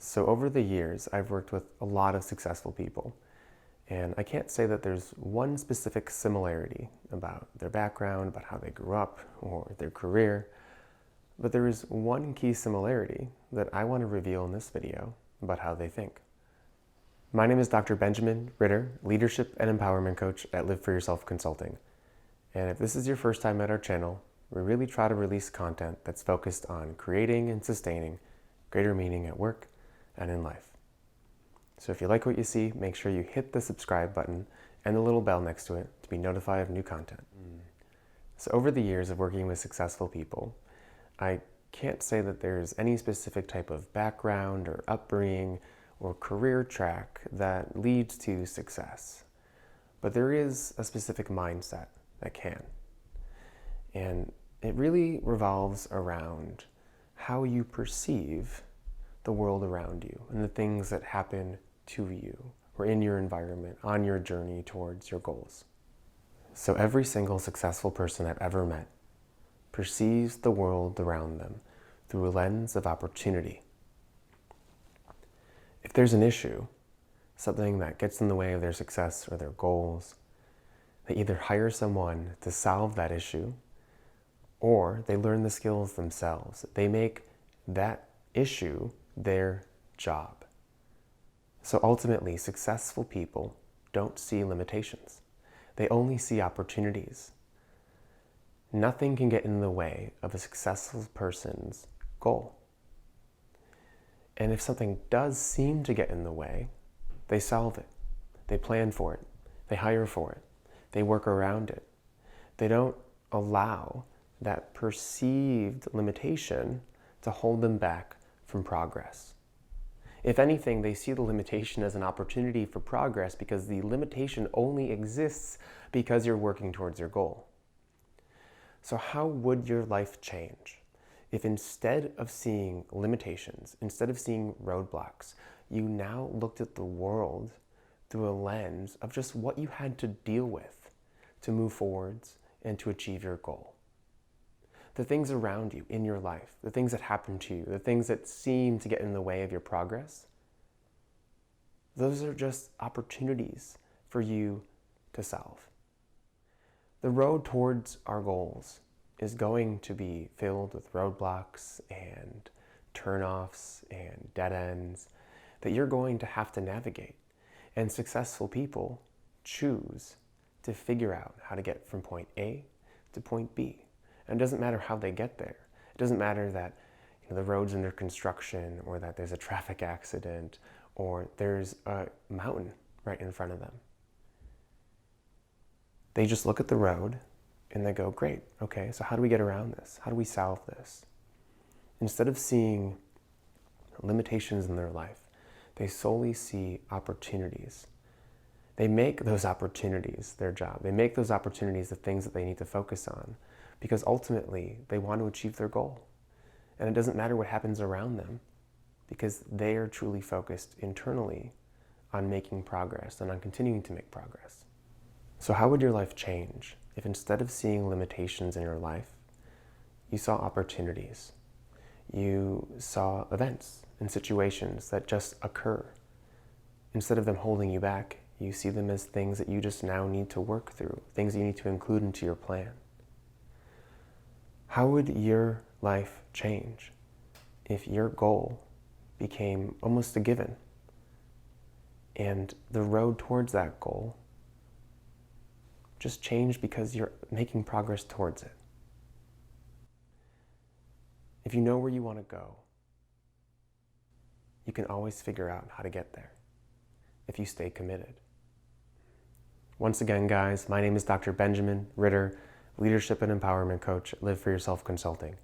So over the years, I've worked with a lot of successful people, and I can't say that there's one specific similarity about their background, about how they grew up, or their career, but there is one key similarity that I want to reveal in this video about how they think. My name is Dr. Benjamin Ritter, Leadership and Empowerment Coach at Live For Yourself Consulting. And if this is your first time at our channel, we really try to release content that's focused on creating and sustaining greater meaning at work and in life. So if you like what you see, make sure you hit the subscribe button and the little bell next to it to be notified of new content. So over the years of working with successful people, I can't say that there's any specific type of background or upbringing or career track that leads to success. But there is a specific mindset that can. And it really revolves around how you perceive the world around you and the things that happen to you or in your environment on your journey towards your goals. So every single successful person I've ever met perceives the world around them through a lens of opportunity. If there's an issue, something that gets in the way of their success or their goals, they either hire someone to solve that issue or they learn the skills themselves. They make that issue their job. So ultimately, successful people don't see limitations. They only see opportunities. Nothing can get in the way of a successful person's goal. And if something does seem to get in the way, they solve it. They plan for it. They hire for it. They work around it. They don't allow that perceived limitation to hold them back from progress. If anything, they see the limitation as an opportunity for progress because the limitation only exists because you're working towards your goal. So how would your life change if instead of seeing limitations, instead of seeing roadblocks, you now looked at the world through a lens of just what you had to deal with to move forwards and to achieve your goal? The things around you in your life, the things that happen to you, the things that seem to get in the way of your progress, those are just opportunities for you to solve. The road towards our goals is going to be filled with roadblocks and turnoffs and dead ends that you're going to have to navigate. And successful people choose to figure out how to get from point A to point B. And it doesn't matter how they get there. It doesn't matter that the road's under construction or that there's a traffic accident or there's a mountain right in front of them. They just look at the road and they go, great, okay, so how do we get around this? How do we solve this? Instead of seeing limitations in their life, they solely see opportunities. They make those opportunities their job. They make those opportunities the things that they need to focus on because ultimately they want to achieve their goal. And it doesn't matter what happens around them because they are truly focused internally on making progress and on continuing to make progress. So how would your life change if instead of seeing limitations in your life, you saw opportunities? You saw events and situations that just occur. Instead of them holding you back, you see them as things that you just now need to work through, things you need to include into your plan. How would your life change if your goal became almost a given and the road towards that goal just changed because you're making progress towards it? If you know where you want to go, you can always figure out how to get there if you stay committed. Once again, guys, my name is Dr. Benjamin Ritter, Leadership and Empowerment Coach at Live For Yourself Consulting.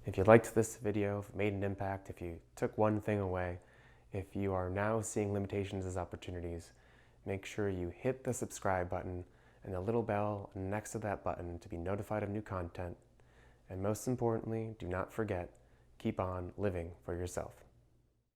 If you liked this video, if it made an impact, if you took one thing away, if you are now seeing limitations as opportunities, make sure you hit the subscribe button and the little bell next to that button to be notified of new content. And most importantly, do not forget, keep on living for yourself.